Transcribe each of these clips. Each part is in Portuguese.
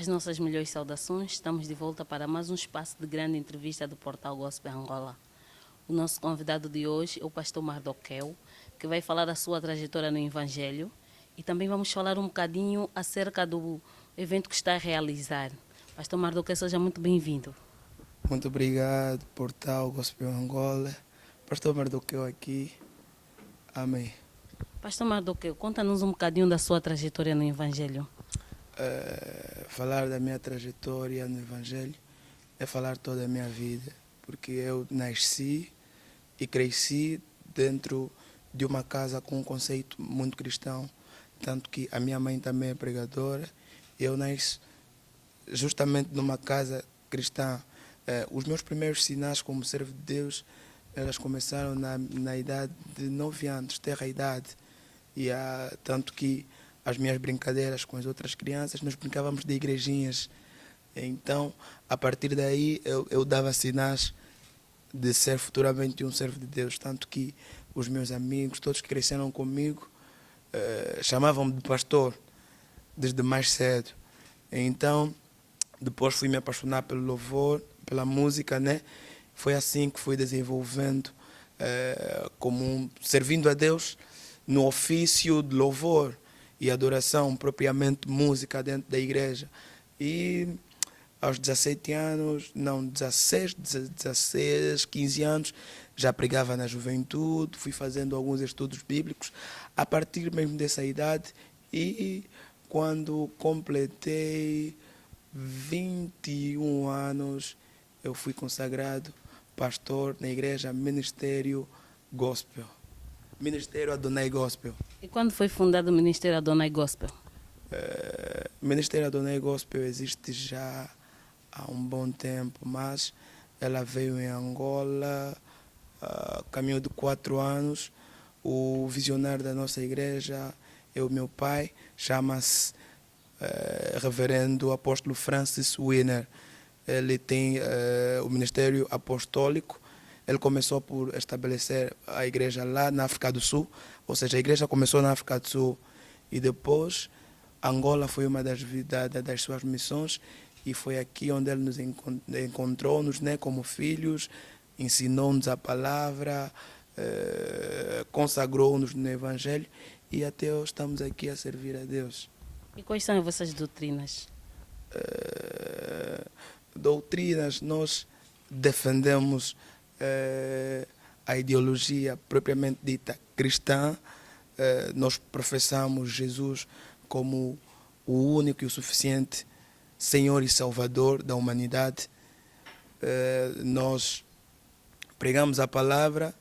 As nossas melhores saudações, estamos de volta para mais um espaço de grande entrevista do Portal Gospel Angola. O nosso convidado de hoje é o pastor Mardoqueu, que vai falar da sua trajetória no Evangelho e também vamos falar um bocadinho acerca do evento que está a realizar. Pastor Mardoqueu, seja muito bem-vindo. Muito obrigado, Portal Gospel Angola. Pastor Mardoqueu aqui. Amém. Pastor Mardoqueu, conta-nos um bocadinho da sua trajetória no Evangelho. Falar da minha trajetória no Evangelho é falar toda a minha vida, porque eu nasci e cresci dentro de uma casa com um conceito muito cristão, tanto que a minha mãe também é pregadora. Eu nasci justamente numa casa cristã. Os meus primeiros sinais como servo de Deus, elas começaram na idade de 9 anos, terra idade. Tanto que as minhas brincadeiras com as outras crianças, nós brincávamos de igrejinhas. Então, a partir daí, eu dava sinais de ser futuramente um servo de Deus. Tanto que os meus amigos, todos que cresceram comigo, chamavam-me de pastor, desde mais cedo. Então, depois fui me apaixonar pelo louvor, pela música, né? Foi assim que fui desenvolvendo, servindo a Deus no ofício de louvor e adoração, propriamente música dentro da igreja. E aos 17 anos, não, 16, 15 anos, já pregava na juventude, fui fazendo alguns estudos bíblicos a partir mesmo dessa idade. E quando completei 21 anos, eu fui consagrado pastor na igreja Ministério Gospel. Ministério Adonai Gospel. E quando foi fundado o Ministério Adonai Gospel? Ministério Adonai Gospel existe já há um bom tempo, mas ela veio em Angola, caminho de 4 anos. O visionário da nossa igreja é o meu pai, chama-se Reverendo Apóstolo Francis Winner. Ele tem o ministério apostólico. Ele começou por estabelecer a igreja lá na África do Sul, ou seja, a igreja começou na África do Sul e depois Angola foi uma das suas missões e foi aqui onde ele nos encontrou-nos, né, como filhos, ensinou-nos a palavra, consagrou-nos no Evangelho e até hoje estamos aqui a servir a Deus. E quais são as vossas doutrinas? Doutrinas, nós defendemos a ideologia propriamente dita cristã. Nós professamos Jesus como o único e o suficiente Senhor e Salvador da humanidade. Nós pregamos a palavra,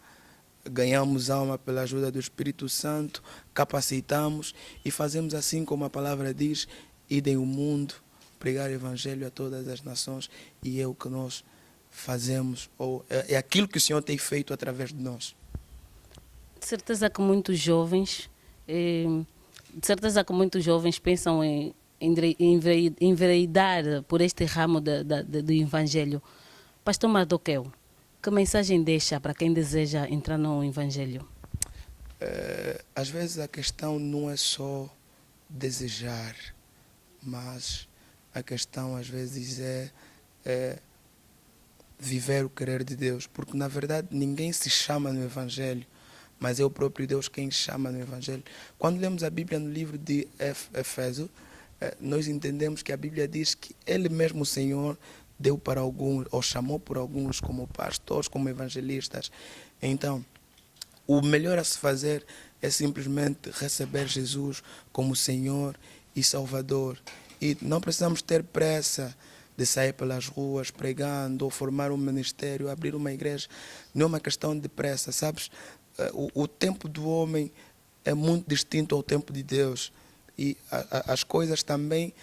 ganhamos alma pela ajuda do Espírito Santo, capacitamos e fazemos assim como a palavra diz, idem o mundo, pregar o Evangelho a todas as nações, e é o que nós fazemos, ou é aquilo que o Senhor tem feito através de nós. De certeza que muitos jovens, pensam em enveredar por este ramo do Evangelho. Pastor Mardoqueu, que mensagem deixa para quem deseja entrar no Evangelho? Às vezes a questão não é só desejar, mas a questão às vezes é viver o querer de Deus, porque na verdade ninguém se chama no Evangelho, mas é o próprio Deus quem chama no Evangelho. Quando lemos a Bíblia no livro de Efésios, nós entendemos que a Bíblia diz que Ele mesmo, o Senhor, deu para alguns, ou chamou por alguns como pastores, como evangelistas. Então, o melhor a se fazer é simplesmente receber Jesus como Senhor e Salvador. E não precisamos ter pressa de sair pelas ruas pregando ou formar um ministério, abrir uma igreja. Não é uma questão de pressa, sabes? O tempo do homem é muito distinto ao tempo de Deus. E as coisas também,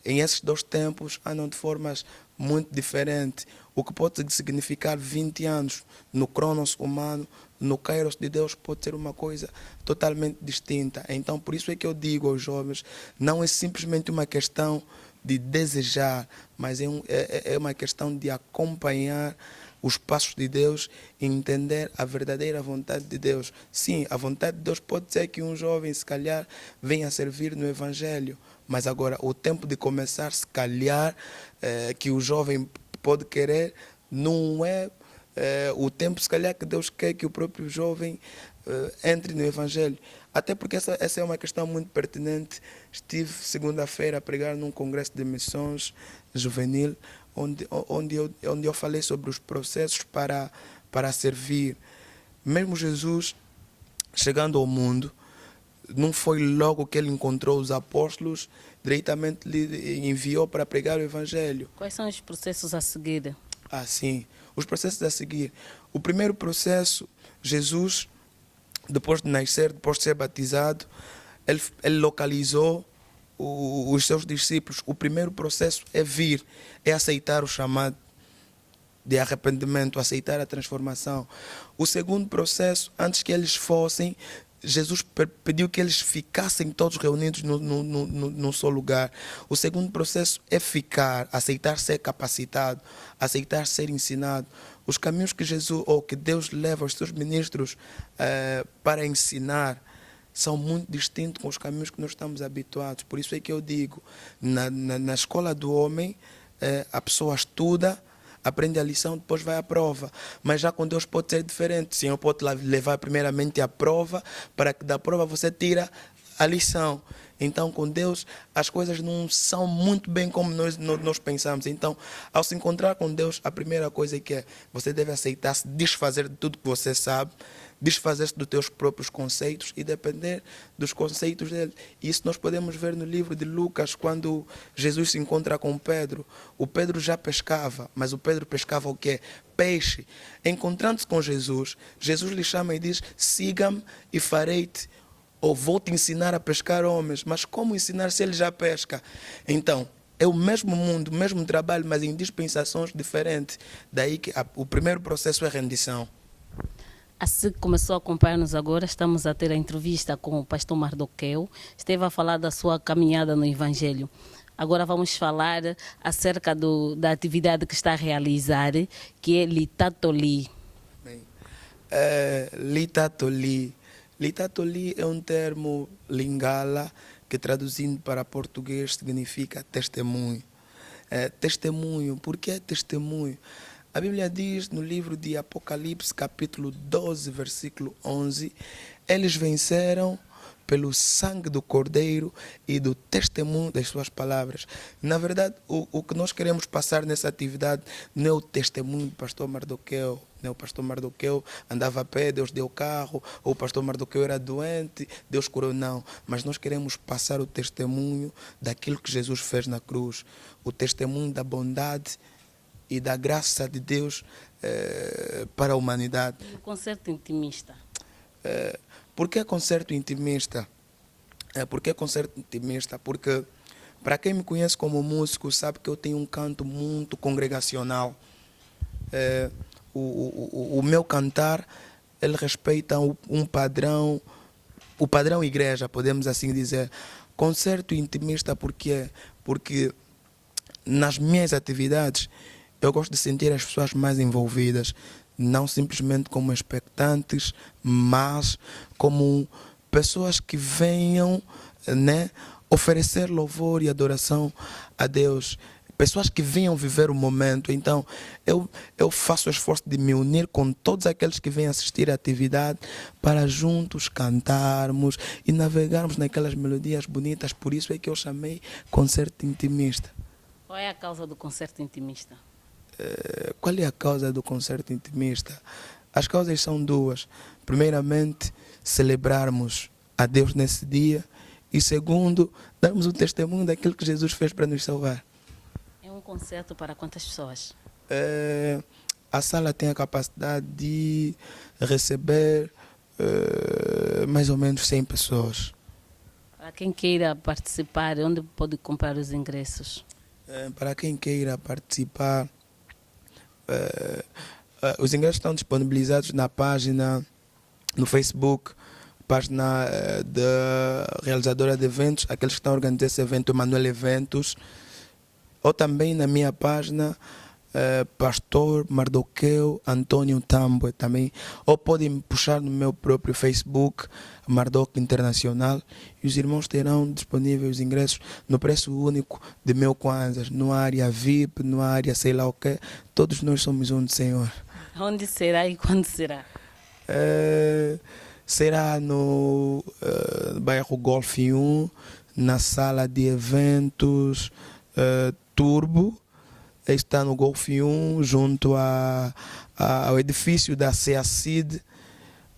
em esses 2 tempos, andam de formas muito diferentes. O que pode significar 20 anos no cronos humano, no kairos de Deus, pode ser uma coisa totalmente distinta. Então, por isso é que eu digo aos jovens, não é simplesmente uma questão de desejar, mas é uma questão de acompanhar os passos de Deus e entender a verdadeira vontade de Deus. Sim, a vontade de Deus pode ser que um jovem, se calhar, venha servir no Evangelho, Mas agora, o tempo de começar, se calhar, que o jovem pode querer, não é o tempo, se calhar, que Deus quer que o próprio jovem entre no Evangelho. Até porque essa é uma questão muito pertinente. Estive segunda-feira a pregar num congresso de missões juvenil, onde eu falei sobre os processos para servir. Mesmo Jesus, chegando ao mundo, não foi logo que ele encontrou os apóstolos, diretamente lhe enviou para pregar o Evangelho. Quais são os processos a seguir? Ah, sim. Os processos a seguir. O primeiro processo, Jesus, depois de nascer, depois de ser batizado, ele localizou os seus discípulos. O primeiro processo é vir, é aceitar o chamado de arrependimento, aceitar a transformação. O segundo processo, antes que eles fossem, Jesus pediu que eles ficassem todos reunidos num só lugar. O segundo processo é ficar, aceitar ser capacitado, aceitar ser ensinado. Os caminhos que Jesus ou que Deus leva aos seus ministros para ensinar são muito distintos com os caminhos que nós estamos habituados. Por isso é que eu digo, na escola do homem, a pessoa estuda, aprende a lição, depois vai à prova. Mas já com Deus pode ser diferente. O Senhor pode levar primeiramente à prova, para que da prova você tira a lição. Então, com Deus, as coisas não são muito bem como nós pensamos. Então, ao se encontrar com Deus, a primeira coisa é que você deve aceitar se desfazer de tudo que você sabe, desfazer-se dos teus próprios conceitos e depender dos conceitos dele. Isso nós podemos ver no livro de Lucas, quando Jesus se encontra com Pedro. O Pedro já pescava, mas o Pedro pescava o quê? Peixe. Encontrando-se com Jesus, Jesus lhe chama e diz: siga-me e farei-te, ou vou-te ensinar a pescar homens. Mas como ensinar se ele já pesca? Então, é o mesmo mundo, o mesmo trabalho, mas em dispensações diferentes. Daí que o primeiro processo é rendição. Assim que começou a acompanhar-nos agora, estamos a ter a entrevista com o pastor Mardoqueu. Esteve a falar da sua caminhada no Evangelho. Agora vamos falar acerca da atividade que está a realizar, que é Litatoli. Bem, Litatoli. Litatoli é um termo lingala que, traduzindo para português, significa testemunho. Testemunho. Por que testemunho? A Bíblia diz no livro de Apocalipse, capítulo 12, versículo 11, eles venceram pelo sangue do Cordeiro e do testemunho das suas palavras. Na verdade, o que nós queremos passar nessa atividade não é o testemunho do pastor Mardoqueu. O pastor Mardoqueu andava a pé, Deus deu carro, ou o pastor Mardoqueu era doente, Deus curou, não. Mas nós queremos passar o testemunho daquilo que Jesus fez na cruz, o testemunho da bondade e da graça de Deus para a humanidade. E o concerto intimista? Por que concerto intimista? Por que concerto intimista? Porque, para quem me conhece como músico, sabe que eu tenho um canto muito congregacional. O meu cantar, ele respeita um padrão, o padrão igreja, podemos assim dizer. Concerto intimista, por quê? Porque nas minhas atividades, eu gosto de sentir as pessoas mais envolvidas, não simplesmente como expectantes, mas como pessoas que venham, né, oferecer louvor e adoração a Deus. Pessoas que venham viver o momento. Então, eu faço o esforço de me unir com todos aqueles que vêm assistir à atividade para juntos cantarmos e navegarmos naquelas melodias bonitas. Por isso é que eu chamei concerto intimista. Qual é a causa do concerto intimista? Qual é a causa do concerto intimista? As causas são duas. Primeiramente, celebrarmos a Deus nesse dia. E segundo, darmos o testemunho daquilo que Jesus fez para nos salvar. É um concerto para quantas pessoas? A sala tem a capacidade de receber mais ou menos 100 pessoas. Para quem queira participar, onde pode comprar os ingressos? Para quem queira participar, os ingressos estão disponibilizados na página, no Facebook, página da realizadora de eventos, aqueles que estão organizando esse evento, Emanuel Eventos, ou também na minha página, Pastor Mardoqueu Antônio Tambwe também. Ou podem me puxar no meu próprio Facebook, Mardoc Internacional, e os irmãos terão disponíveis os ingressos no preço único de 1000 kwanzas, numa área VIP, numa área sei lá o quê. Todos nós somos um do Senhor. Onde será e quando será? Será no bairro Golf 1, na sala de eventos Turbo. Está no Golf 1, junto ao edifício da CEACID.